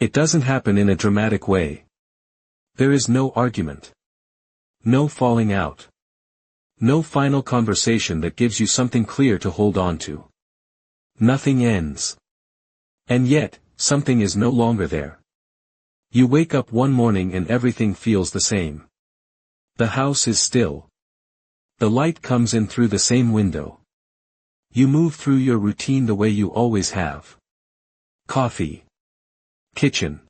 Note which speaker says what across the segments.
Speaker 1: It doesn't happen in a dramatic way. There is no argument. No falling out. No final conversation that gives you something clear to hold on to. Nothing ends. And yet, something is no longer there. You wake up one morning and everything feels the same. The house is still. The light comes in through the same window. You move through your routine the way you always have. Coffee. Kitchen.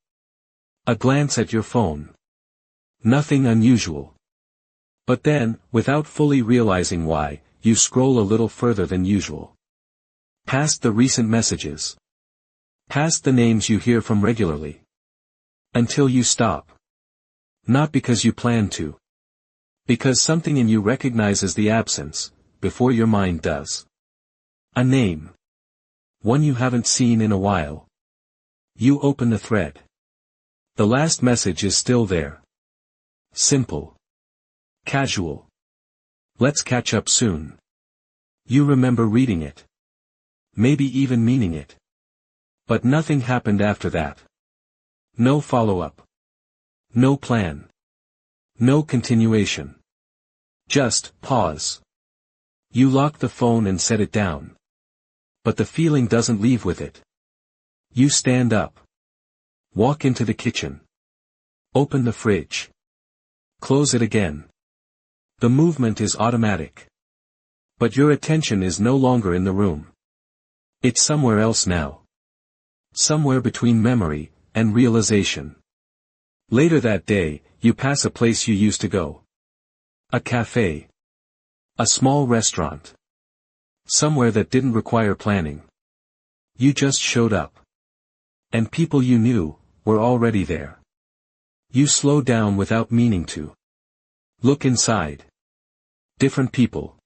Speaker 1: A glance at your phone. Nothing unusual. But then, without fully realizing why, you scroll a little further than usual. Past the recent messages. Past the names you hear from regularly. Until you stop. Not because you plan to. Because something in you recognizes the absence, before your mind does. A name. One you haven't seen in a while. You open the thread. The last message is still there. Simple. Casual. Let's catch up soon. You remember reading it. Maybe even meaning it. But nothing happened after that. No follow-up. No plan. No continuation. Just pause. You lock the phone and set it down. But the feeling doesn't leave with it. You stand up. Walk into the kitchen. Open the fridge. Close it again. The movement is automatic. But your attention is no longer in the room. It's somewhere else now. Somewhere between memory and realization. Later that day, you pass a place you used to go. A cafe. A small restaurant. Somewhere that didn't require planning. You just showed up. And people you knew were already there. You slow down without meaning to. Look inside. Different people.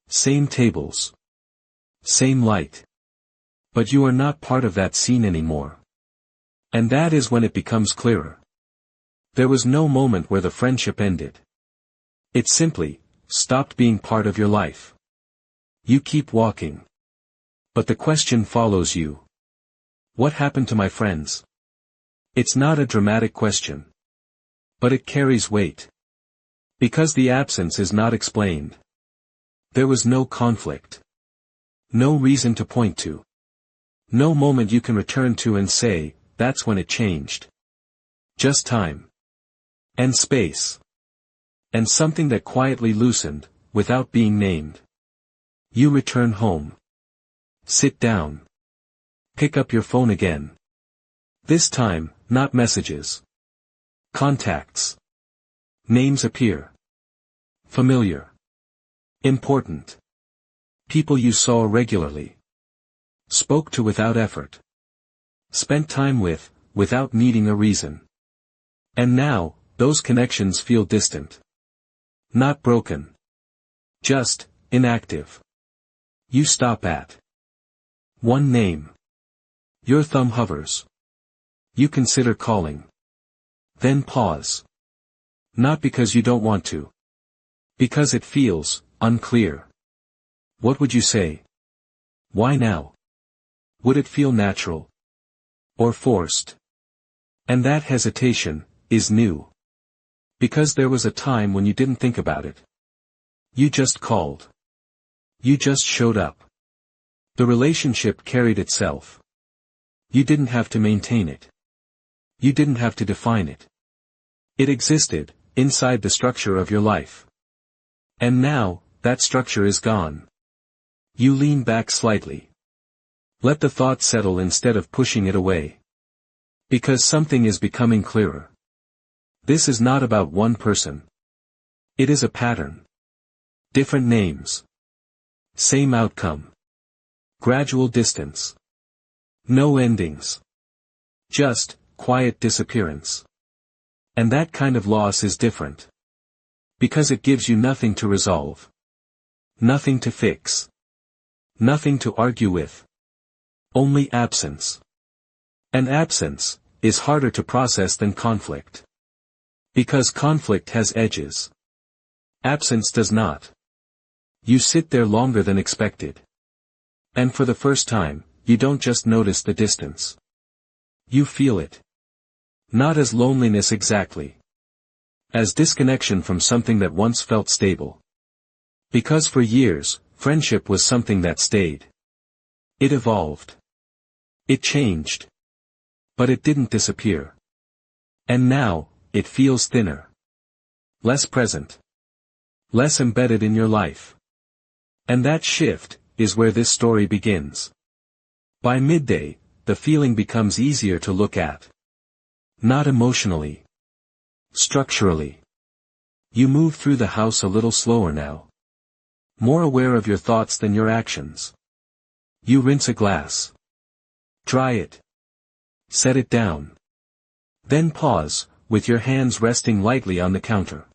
Speaker 1: Same tables. Same light. But you are not part of that scene anymore. And that is when it becomes clearer. There was no moment where the friendship ended. It simply stopped being part of your life. You keep walking. But the question follows you. What happened to my friends? It's not a dramatic question. But it carries weight. Because the absence is not explained. There was no conflict. No reason to point to. No moment you can return to and say, that's when it changed. Just time. And space. And something that quietly loosened, without being named. You return home. Sit down. Pick up your phone again. This time, not messages. Contacts. Names appear. Familiar. Important. People you saw regularly. Spoke to without effort. Spent time with, without needing a reason. And now, those connections feel distant. Not broken. Just, inactive. You stop at one name. Your thumb hovers. You consider calling. Then pause. Not because you don't want to. Because it feels unclear. What would you say? Why now? Would it feel natural? Or forced? And that hesitation is new. Because there was a time when you didn't think about it. You just called. You just showed up. The relationship carried itself. You didn't have to maintain it. You didn't have to define it. It existed, inside the structure of your life. And now, that structure is gone. You lean back slightly. Let the thought settle instead of pushing it away. Because something is becoming clearer. This is not about one person. It is a pattern. Different names. Same outcome. Gradual distance. No endings. Just, quiet disappearance. And that kind of loss is different. Because it gives you nothing to resolve. Nothing to fix. Nothing to argue with. Only absence. And absence is harder to process than conflict. Because conflict has edges. Absence does not. You sit there longer than expected. And for the first time, you don't just notice the distance. You feel it. Not as loneliness exactly. As disconnection from something that once felt stable. Because for years, friendship was something that stayed. It evolved. It changed. But it didn't disappear. And now, it feels thinner. Less present. Less embedded in your life. And that shift is where this story begins. By midday, the feeling becomes easier to look at. Not emotionally. Structurally. You move through the house a little slower now. More aware of your thoughts than your actions. You rinse a glass. Dry it. Set it down. Then pause, with your hands resting lightly on the counter.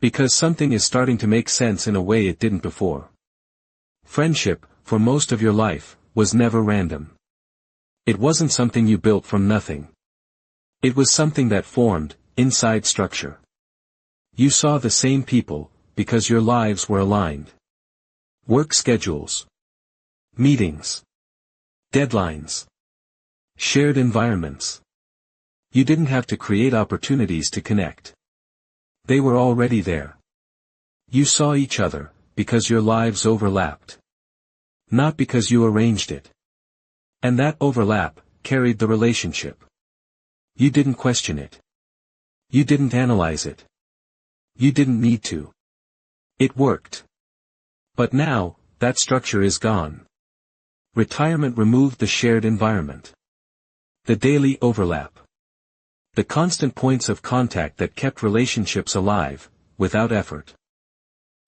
Speaker 1: Because something is starting to make sense in a way it didn't before. Friendship, for most of your life, was never random. It wasn't something you built from nothing. It was something that formed, inside structure. You saw the same people, because your lives were aligned. Work schedules. Meetings. Deadlines. Shared environments. You didn't have to create opportunities to connect. They were already there. You saw each other, because your lives overlapped. Not because you arranged it. And that overlap carried the relationship. You didn't question it. You didn't analyze it. You didn't need to. It worked. But now, that structure is gone. Retirement removed the shared environment. The daily overlap. The constant points of contact that kept relationships alive, without effort.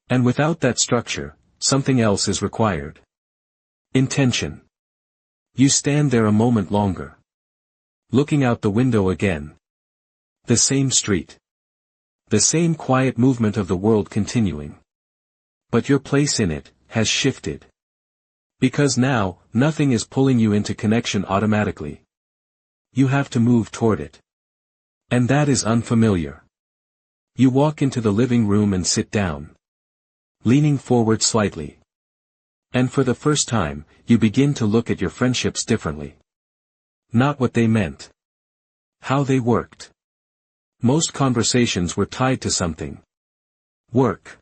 Speaker 1: And without that structure, something else is required. Intention. You stand there a moment longer. Looking out the window again. The same street. The same quiet movement of the world continuing. But your place in it has shifted. Because now, nothing is pulling you into connection automatically. You have to move toward it. And that is unfamiliar. You walk into the living room and sit down. Leaning forward slightly. And for the first time, you begin to look at your friendships differently. Not what they meant. How they worked. Most conversations were tied to something. Work.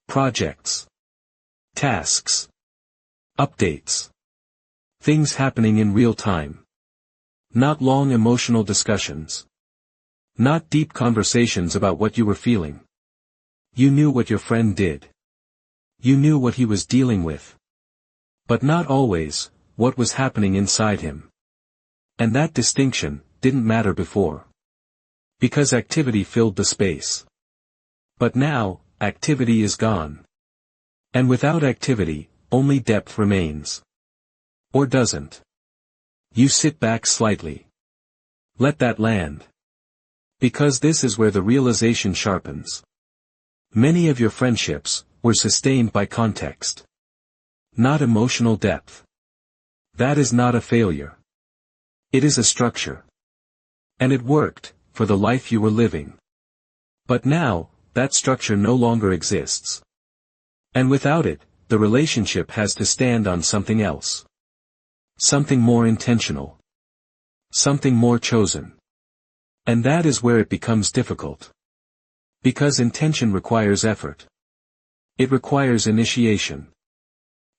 Speaker 1: Projects. Tasks. Updates. Things happening in real time. Not long emotional discussions. Not deep conversations about what you were feeling. You knew what your friend did. You knew what he was dealing with. But not always, what was happening inside him. And that distinction didn't matter before. Because activity filled the space. But now, activity is gone. And without activity, only depth remains. Or doesn't. You sit back slightly. Let that land. Because this is where the realization sharpens. Many of your friendships were sustained by context. Not emotional depth. That is not a failure. It is a structure. And it worked, for the life you were living. But now, that structure no longer exists. And without it, the relationship has to stand on something else. Something more intentional. Something more chosen. And that is where it becomes difficult. Because intention requires effort. It requires initiation.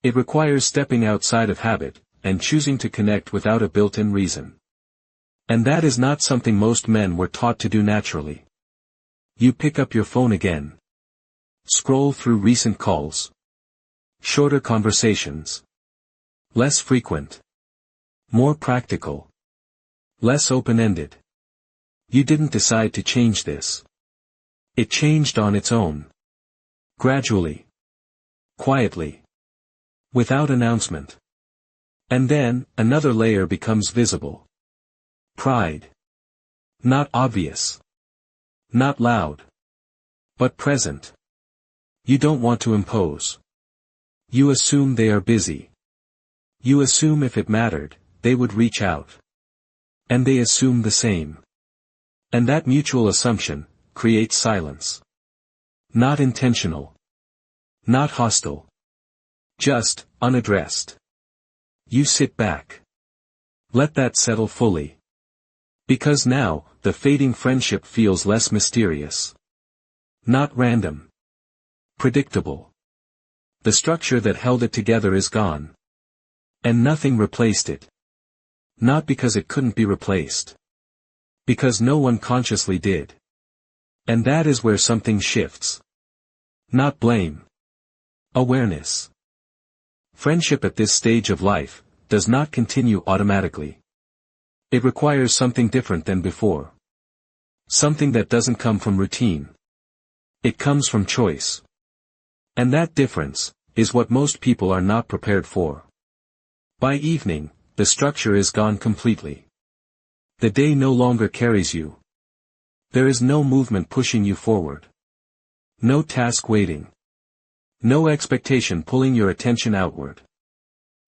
Speaker 1: It requires stepping outside of habit, and choosing to connect without a built-in reason. And that is not something most men were taught to do naturally. You pick up your phone again. Scroll through recent calls. Shorter conversations. Less frequent. More practical. Less open-ended. You didn't decide to change this. It changed on its own. Gradually. Quietly. Without announcement. And then, another layer becomes visible. Pride. Not obvious. Not loud. But present. You don't want to impose. You assume they are busy. You assume if it mattered, they would reach out. And they assume the same. And that mutual assumption creates silence. Not intentional. Not hostile. Just unaddressed. You sit back. Let that settle fully. Because now, the fading friendship feels less mysterious. Not random. Predictable. The structure that held it together is gone. And nothing replaced it. Not because it couldn't be replaced. Because no one consciously did. And that is where something shifts. Not blame. Awareness. Friendship at this stage of life does not continue automatically. It requires something different than before. Something that doesn't come from routine. It comes from choice. And that difference is what most people are not prepared for. By evening, the structure is gone completely. The day no longer carries you. There is no movement pushing you forward. No task waiting. No expectation pulling your attention outward.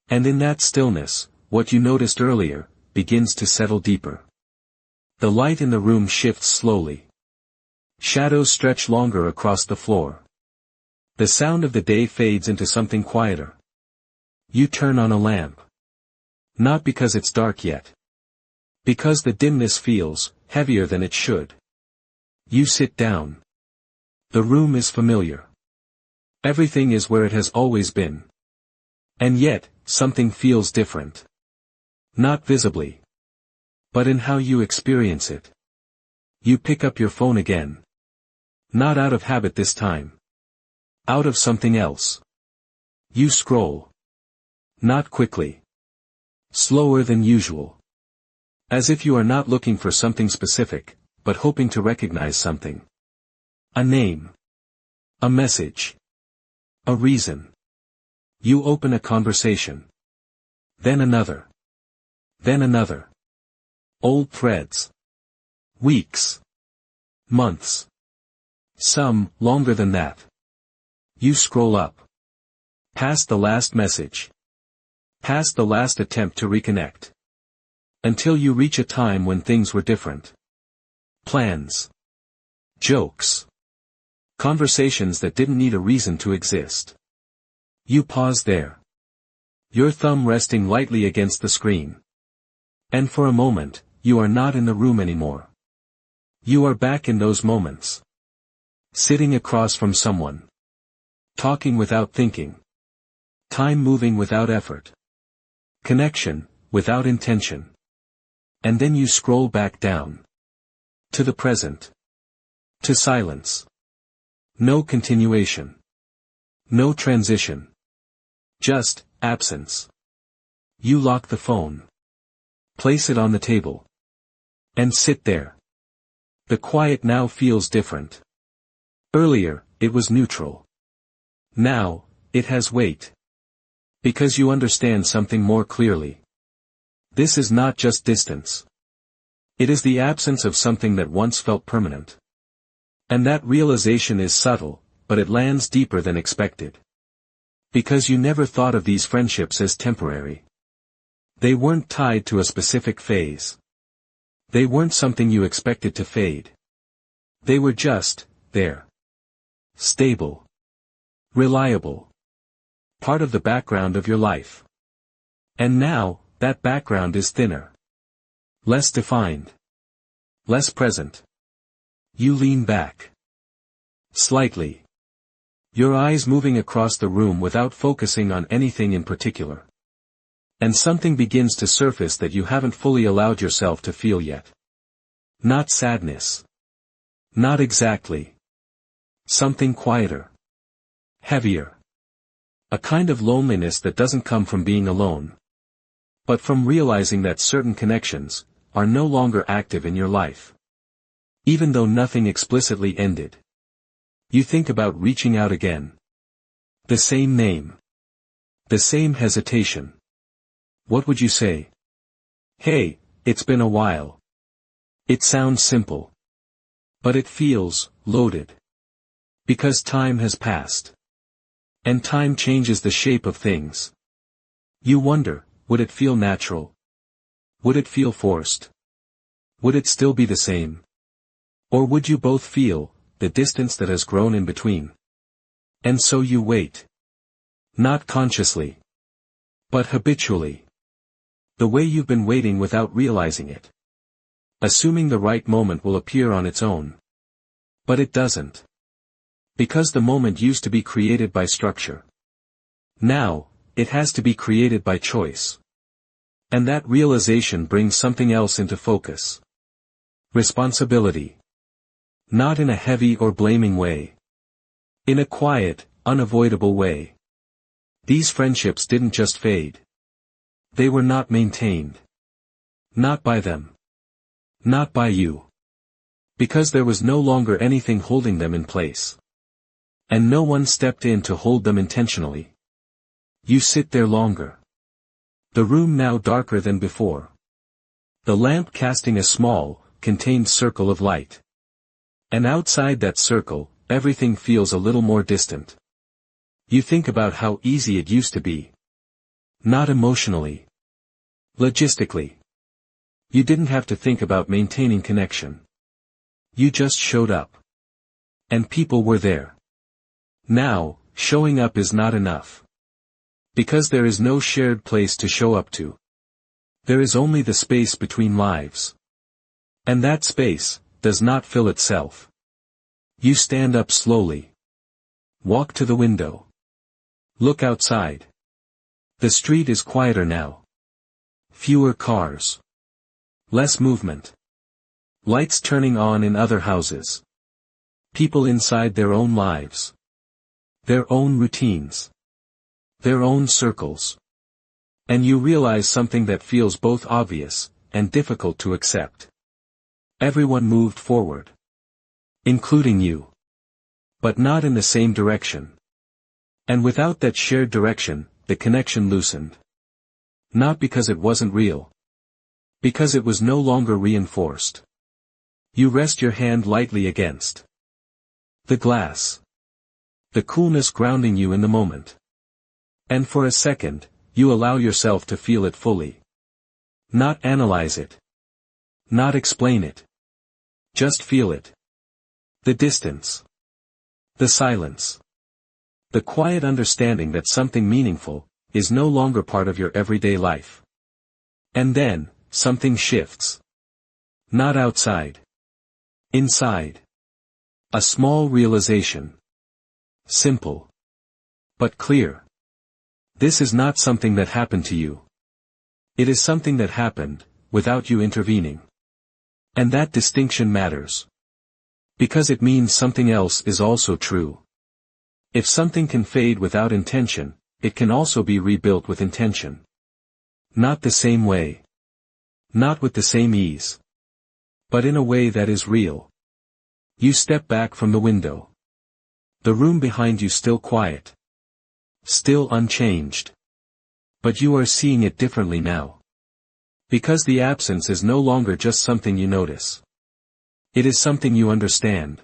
Speaker 1: And in that stillness, what you noticed earlier begins to settle deeper. The light in the room shifts slowly. Shadows stretch longer across the floor. The sound of the day fades into something quieter. You turn on a lamp. Not because it's dark yet. Because the dimness feels heavier than it should. You sit down. The room is familiar. Everything is where it has always been. And yet, something feels different. Not visibly. But in how you experience it. You pick up your phone again. Not out of habit this time. Out of something else. You scroll. Not quickly. Slower than usual. As if you are not looking for something specific, but hoping to recognize something. A name. A message. A reason. You open a conversation. Then another. Then another. Old threads. Weeks. Months. Some, longer than that. You scroll up. Past the last message. Past the last attempt to reconnect. Until you reach a time when things were different. Plans. Jokes. Conversations that didn't need a reason to exist. You pause there. Your thumb resting lightly against the screen. And for a moment, you are not in the room anymore. You are back in those moments. Sitting across from someone. Talking without thinking. Time moving without effort. Connection, without intention. And then you scroll back down. To the present. To silence. No continuation. No transition. Just, absence. You lock the phone. Place it on the table. And sit there. The quiet now feels different. Earlier, it was neutral. Now, it has weight. Because you understand something more clearly. This is not just distance. It is the absence of something that once felt permanent. And that realization is subtle, but it lands deeper than expected. Because you never thought of these friendships as temporary. They weren't tied to a specific phase. They weren't something you expected to fade. They were just, there. Stable. Reliable. Part of the background of your life. And now, that background is thinner. Less defined. Less present. You lean back. Slightly. Your eyes moving across the room without focusing on anything in particular. And something begins to surface that you haven't fully allowed yourself to feel yet. Not sadness. Not exactly. Something quieter. Heavier. A kind of loneliness that doesn't come from being alone. But from realizing that certain connections are no longer active in your life. Even though nothing explicitly ended. You think about reaching out again. The same name. The same hesitation. What would you say? Hey, it's been a while. It sounds simple. But it feels loaded. Because time has passed. And time changes the shape of things. You wonder, would it feel natural? Would it feel forced? Would it still be the same? Or would you both feel the distance that has grown in between? And so you wait. Not consciously. But habitually. The way you've been waiting without realizing it. Assuming the right moment will appear on its own. But it doesn't. Because the moment used to be created by structure. Now, it has to be created by choice. And that realization brings something else into focus. Responsibility. Not in a heavy or blaming way. In a quiet, unavoidable way. These friendships didn't just fade. They were not maintained. Not by them. Not by you. Because there was no longer anything holding them in place. And no one stepped in to hold them intentionally. You sit there longer. The room now darker than before. The lamp casting a small, contained circle of light. And outside that circle, everything feels a little more distant. You think about how easy it used to be. Not emotionally. Logistically. You didn't have to think about maintaining connection. You just showed up. And people were there. Now, showing up is not enough. Because there is no shared place to show up to. There is only the space between lives. And that space does not fill itself. You stand up slowly. Walk to the window. Look outside. The street is quieter now. Fewer cars. Less movement. Lights turning on in other houses. People inside their own lives. Their own routines. Their own circles. And you realize something that feels both obvious and difficult to accept. Everyone moved forward. Including you. But not in the same direction. And without that shared direction, the connection loosened. Not because it wasn't real. Because it was no longer reinforced. You rest your hand lightly against the glass. The coolness grounding you in the moment. And for a second, you allow yourself to feel it fully. Not analyze it. Not explain it. Just feel it. The distance. The silence. The quiet understanding that something meaningful is no longer part of your everyday life. And then, something shifts. Not outside. Inside. A small realization. Simple. But clear. This is not something that happened to you. It is something that happened, without you intervening. And that distinction matters. Because it means something else is also true. If something can fade without intention, it can also be rebuilt with intention. Not the same way. Not with the same ease. But in a way that is real. You step back from the window. The room behind you still quiet. Still unchanged. But you are seeing it differently now. Because the absence is no longer just something you notice. It is something you understand.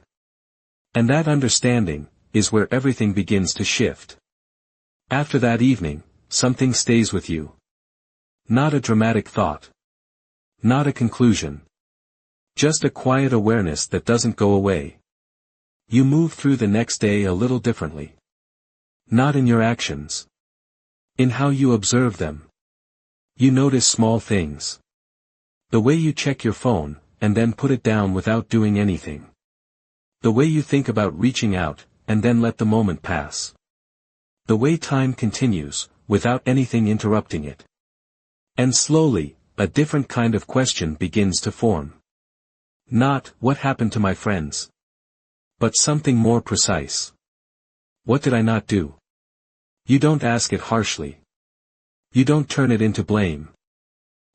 Speaker 1: And that understanding is where everything begins to shift. After that evening, something stays with you. Not a dramatic thought. Not a conclusion. Just a quiet awareness that doesn't go away. You move through the next day a little differently. Not in your actions. In how you observe them. You notice small things. The way you check your phone, and then put it down without doing anything. The way you think about reaching out, and then let the moment pass. The way time continues, without anything interrupting it. And slowly, a different kind of question begins to form. Not, what happened to my friends? But something more precise. What did I not do? You don't ask it harshly. You don't turn it into blame.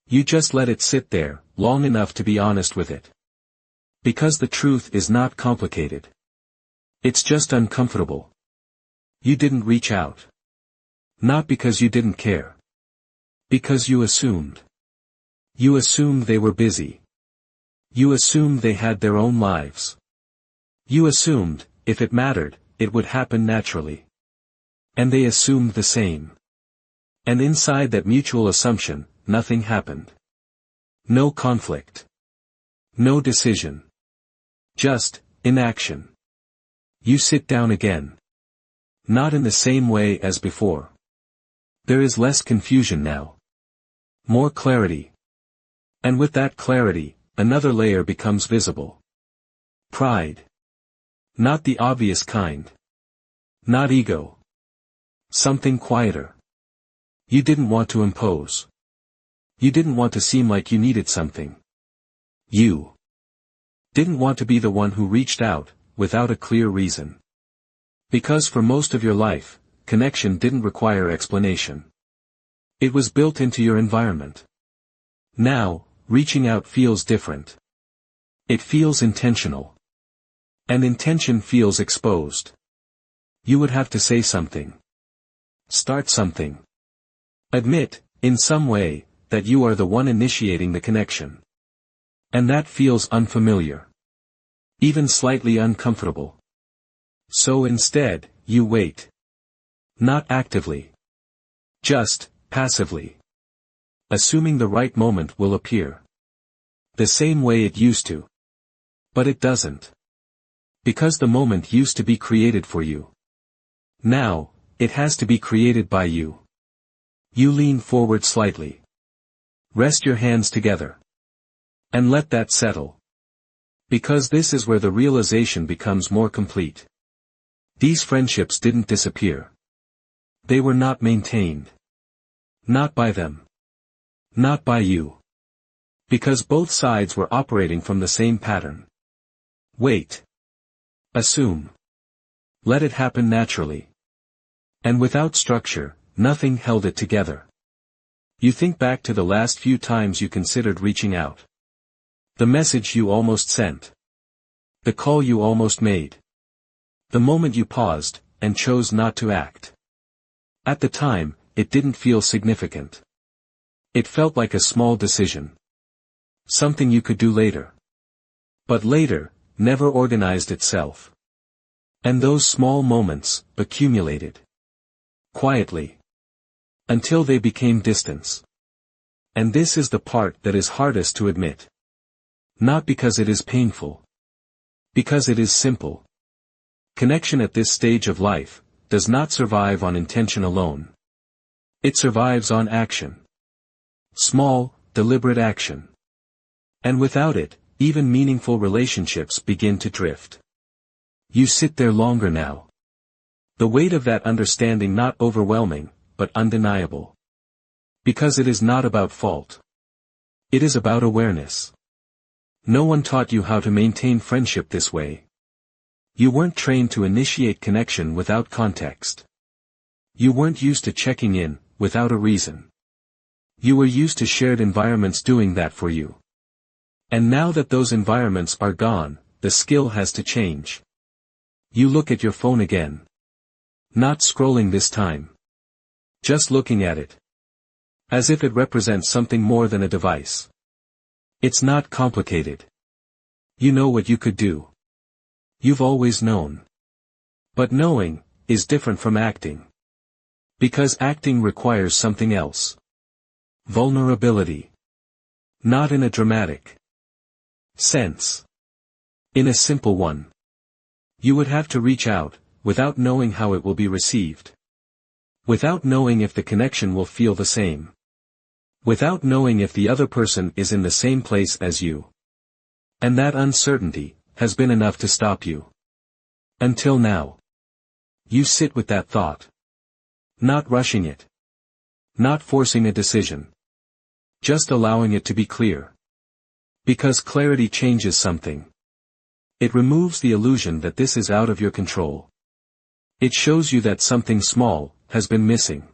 Speaker 1: You just let it sit there, long enough to be honest with it. Because the truth is not complicated. It's just uncomfortable. You didn't reach out. Not because you didn't care. Because you assumed. You assumed they were busy. You assumed they had their own lives. You assumed, if it mattered, it would happen naturally. And they assumed the same. And inside that mutual assumption, nothing happened. No conflict. No decision. Just, inaction. You sit down again. Not in the same way as before. There is less confusion now. More clarity. And with that clarity, another layer becomes visible. Pride. Not the obvious kind. Not ego. Something quieter. You didn't want to impose. You didn't want to seem like you needed something. You didn't want to be the one who reached out, without a clear reason. Because for most of your life, connection didn't require explanation. It was built into your environment. Now, reaching out feels different. It feels intentional. And intention feels exposed. You would have to say something. Start something. Admit, in some way, that you are the one initiating the connection. And that feels unfamiliar. Even slightly uncomfortable. So instead, you wait. Not actively. Just, passively. Assuming the right moment will appear. The same way it used to. But it doesn't. Because the moment used to be created for you. Now, it has to be created by you. You lean forward slightly. Rest your hands together. And let that settle. Because this is where the realization becomes more complete. These friendships didn't disappear. They were not maintained. Not by them. Not by you. Because both sides were operating from the same pattern. Wait. Assume. Let it happen naturally. And without structure, nothing held it together. You think back to the last few times you considered reaching out. The message you almost sent. The call you almost made. The moment you paused, and chose not to act. At the time, it didn't feel significant. It felt like a small decision. Something you could do later. But later, never organized itself. And those small moments, accumulated. Quietly. Until they became distance. And this is the part that is hardest to admit. Not because it is painful. Because it is simple. Connection at this stage of life, does not survive on intention alone. It survives on action. Small, deliberate action. And without it, even meaningful relationships begin to drift. You sit there longer now. The weight of that understanding not overwhelming, but undeniable. Because it is not about fault. It is about awareness. No one taught you how to maintain friendship this way. You weren't trained to initiate connection without context. You weren't used to checking in, without a reason. You were used to shared environments doing that for you. And now that those environments are gone, the skill has to change. You look at your phone again. Not scrolling this time. Just looking at it. As if it represents something more than a device. It's not complicated. You know what you could do. You've always known. But knowing, is different from acting. Because acting requires something else. Vulnerability. Not in a dramatic sense. In a simple one. You would have to reach out, without knowing how it will be received. Without knowing if the connection will feel the same. Without knowing if the other person is in the same place as you. And that uncertainty, has been enough to stop you. Until now. You sit with that thought. Not rushing it. Not forcing a decision. Just allowing it to be clear. Because clarity changes something. It removes the illusion that this is out of your control. It shows you that something small, has been missing.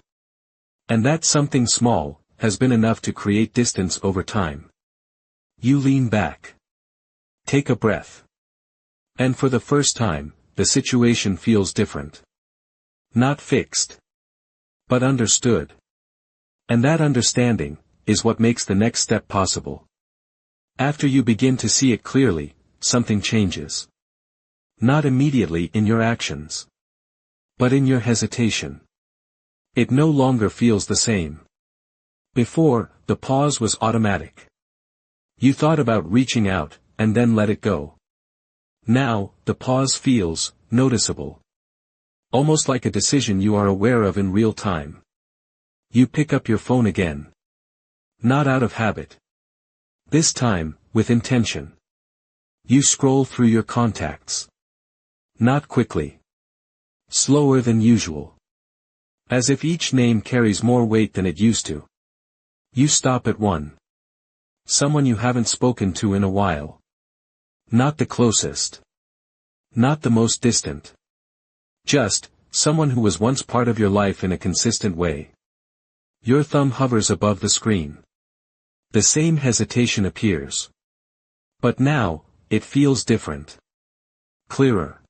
Speaker 1: And that something small, has been enough to create distance over time. You lean back. Take a breath. And for the first time, the situation feels different. Not fixed. But understood. And that understanding, is what makes the next step possible. After you begin to see it clearly, something changes. Not immediately in your actions. But in your hesitation. It no longer feels the same. Before, the pause was automatic. You thought about reaching out, and then let it go. Now, the pause feels noticeable. Almost like a decision you are aware of in real time. You pick up your phone again. Not out of habit. This time, with intention. You scroll through your contacts. Not quickly. Slower than usual. As if each name carries more weight than it used to. You stop at one. Someone you haven't spoken to in a while. Not the closest. Not the most distant. Just, someone who was once part of your life in a consistent way. Your thumb hovers above the screen. The same hesitation appears. But now, it feels different. Clearer.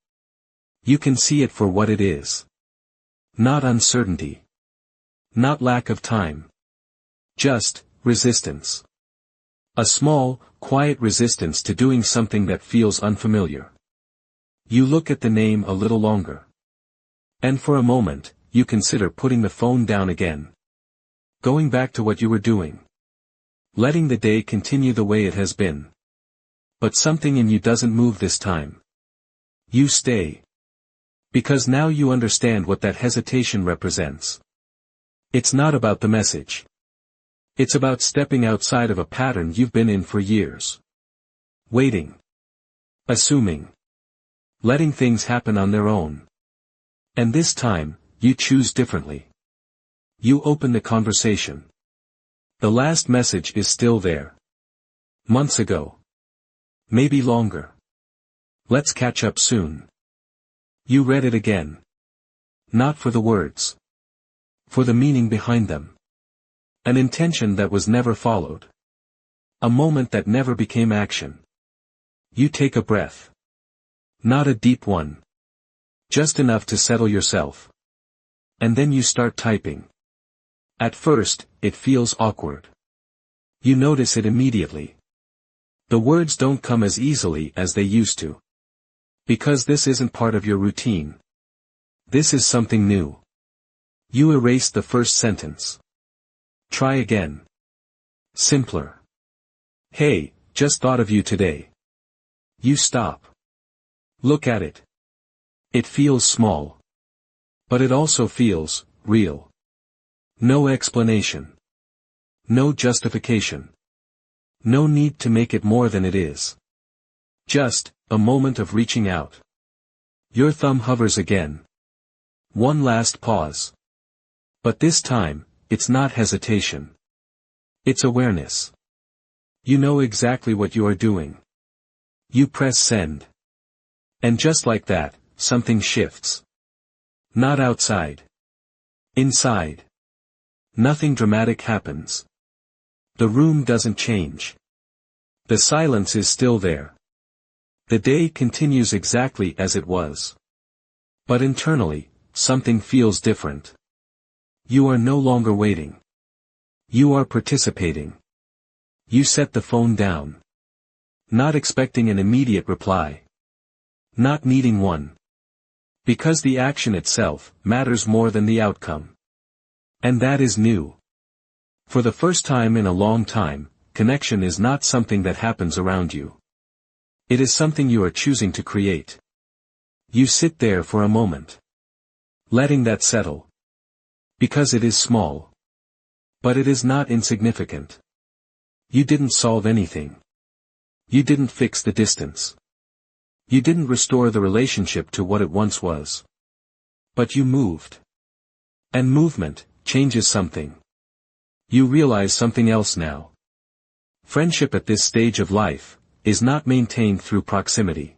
Speaker 1: You can see it for what it is. Not uncertainty. Not lack of time. Just, resistance. A small, quiet resistance to doing something that feels unfamiliar. You look at the name a little longer. And for a moment, you consider putting the phone down again. Going back to what you were doing. Letting the day continue the way it has been. But something in you doesn't move this time. You stay. Because now you understand what that hesitation represents. It's not about the message. It's about stepping outside of a pattern you've been in for years. Waiting. Assuming. Letting things happen on their own. And this time, you choose differently. You open the conversation. The last message is still there. Months ago. Maybe longer. Let's catch up soon. You read it again. Not for the words. For the meaning behind them. An intention that was never followed. A moment that never became action. You take a breath. Not a deep one. Just enough to settle yourself. And then you start typing. At first, it feels awkward. You notice it immediately. The words don't come as easily as they used to. Because this isn't part of your routine. This is something new. You erase the first sentence. Try again. Simpler. Hey, just thought of you today. You stop. Look at it. It feels small. But it also feels real. No explanation. No justification. No need to make it more than it is. Just, a moment of reaching out. Your thumb hovers again. One last pause. But this time, it's not hesitation. It's awareness. You know exactly what you are doing. You press send. And just like that, something shifts. Not outside. Inside. Nothing dramatic happens. The room doesn't change. The silence is still there. The day continues exactly as it was. But internally, something feels different. You are no longer waiting. You are participating. You set the phone down. Not expecting an immediate reply. Not needing one. Because the action itself matters more than the outcome. And that is new. For the first time in a long time, connection is not something that happens around you. It is something you are choosing to create. You sit there for a moment. Letting that settle. Because it is small. But it is not insignificant. You didn't solve anything. You didn't fix the distance. You didn't restore the relationship to what it once was. But you moved. And movement changes something. You realize something else now. Friendship at this stage of life is not maintained through proximity.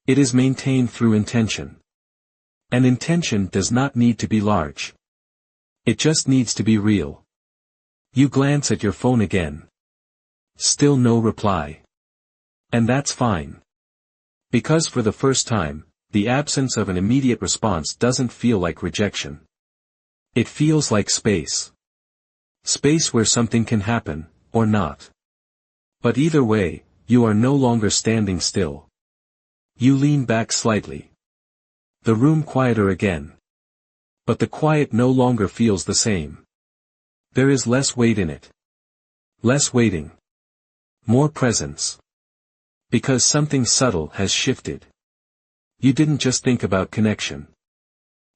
Speaker 1: It is maintained through intention. And intention does not need to be large. It just needs to be real. You glance at your phone again. Still no reply. And that's fine. Because for the first time, the absence of an immediate response doesn't feel like rejection. It feels like space. Space where something can happen, or not. But either way, you are no longer standing still. You lean back slightly. The room quieter again. But the quiet no longer feels the same. There is less weight in it. Less waiting. More presence. Because something subtle has shifted. You didn't just think about connection.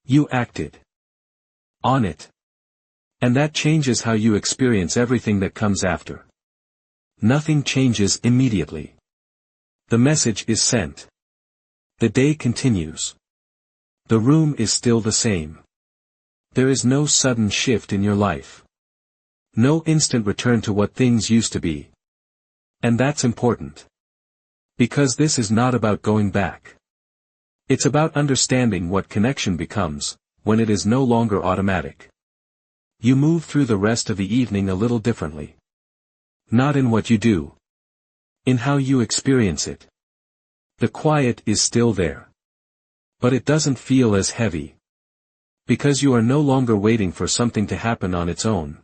Speaker 1: You acted. On it. And that changes how you experience everything that comes after. Nothing changes immediately. The message is sent. The day continues. The room is still the same. There is no sudden shift in your life. No instant return to what things used to be. And that's important. Because this is not about going back. It's about understanding what connection becomes, when it is no longer automatic. You move through the rest of the evening a little differently. Not in what you do. In how you experience it. The quiet is still there. But it doesn't feel as heavy. Because you are no longer waiting for something to happen on its own.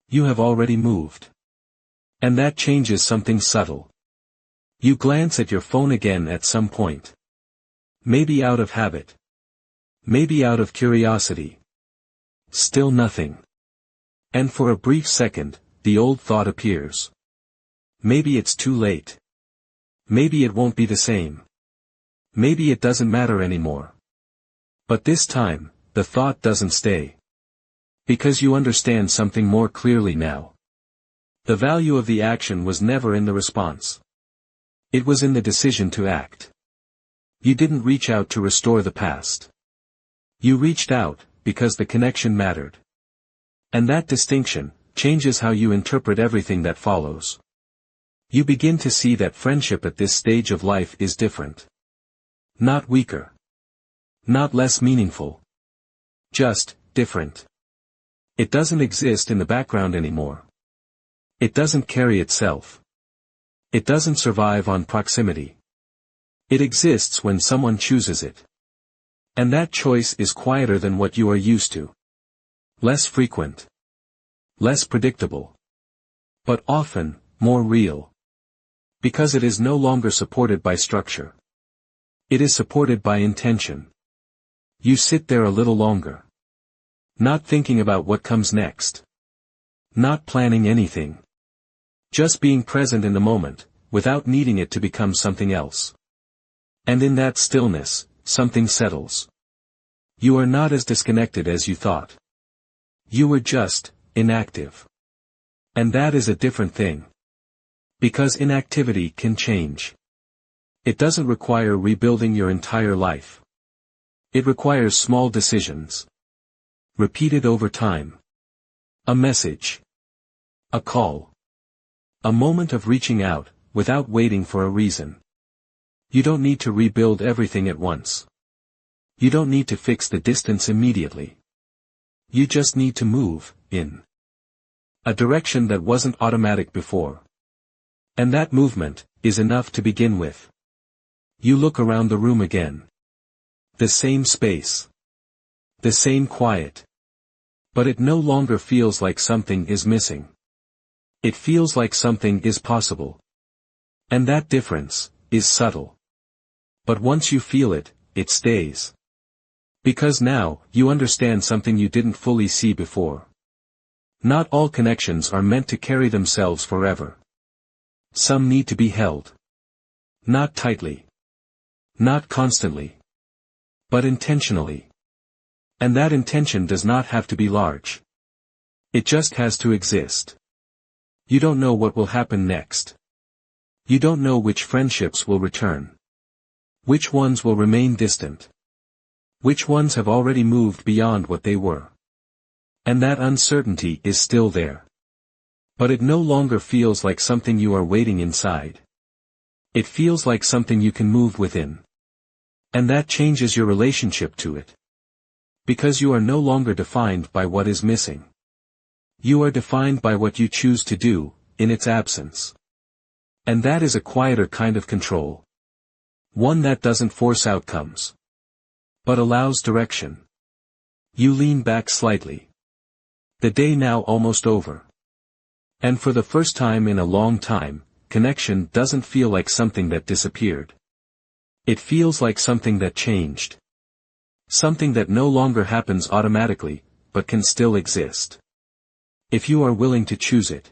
Speaker 1: You have already moved. And that changes something subtle. You glance at your phone again at some point. Maybe out of habit. Maybe out of curiosity. Still nothing. And for a brief second, the old thought appears. Maybe it's too late. Maybe it won't be the same. Maybe it doesn't matter anymore. But this time, the thought doesn't stay. Because you understand something more clearly now. The value of the action was never in the response. It was in the decision to act. You didn't reach out to restore the past. You reached out, because the connection mattered. And that distinction changes how you interpret everything that follows. You begin to see that friendship at this stage of life is different. Not weaker. Not less meaningful. Just different. It doesn't exist in the background anymore. It doesn't carry itself. It doesn't survive on proximity. It exists when someone chooses it. And that choice is quieter than what you are used to. Less frequent. Less predictable. But often, more real. Because it is no longer supported by structure. It is supported by intention. You sit there a little longer. Not thinking about what comes next. Not planning anything. Just being present in the moment, without needing it to become something else. And in that stillness, something settles. You are not as disconnected as you thought. You were just inactive. And that is a different thing. Because inactivity can change. It doesn't require rebuilding your entire life. It requires small decisions. Repeated over time. A message. A call. A moment of reaching out, without waiting for a reason. You don't need to rebuild everything at once. You don't need to fix the distance immediately. You just need to move, in a direction that wasn't automatic before. And that movement is enough to begin with. You look around the room again. The same space. The same quiet. But it no longer feels like something is missing. It feels like something is possible. And that difference is subtle. But once you feel it, it stays. Because now, you understand something you didn't fully see before. Not all connections are meant to carry themselves forever. Some need to be held. Not tightly. Not constantly. But intentionally. And that intention does not have to be large. It just has to exist. You don't know what will happen next. You don't know which friendships will return. Which ones will remain distant. Which ones have already moved beyond what they were. And that uncertainty is still there. But it no longer feels like something you are waiting inside. It feels like something you can move within. And that changes your relationship to it. Because you are no longer defined by what is missing. You are defined by what you choose to do, in its absence. And that is a quieter kind of control. One that doesn't force outcomes. But allows direction. You lean back slightly. The day now almost over. And for the first time in a long time, connection doesn't feel like something that disappeared. It feels like something that changed. Something that no longer happens automatically, but can still exist. If you are willing to choose it.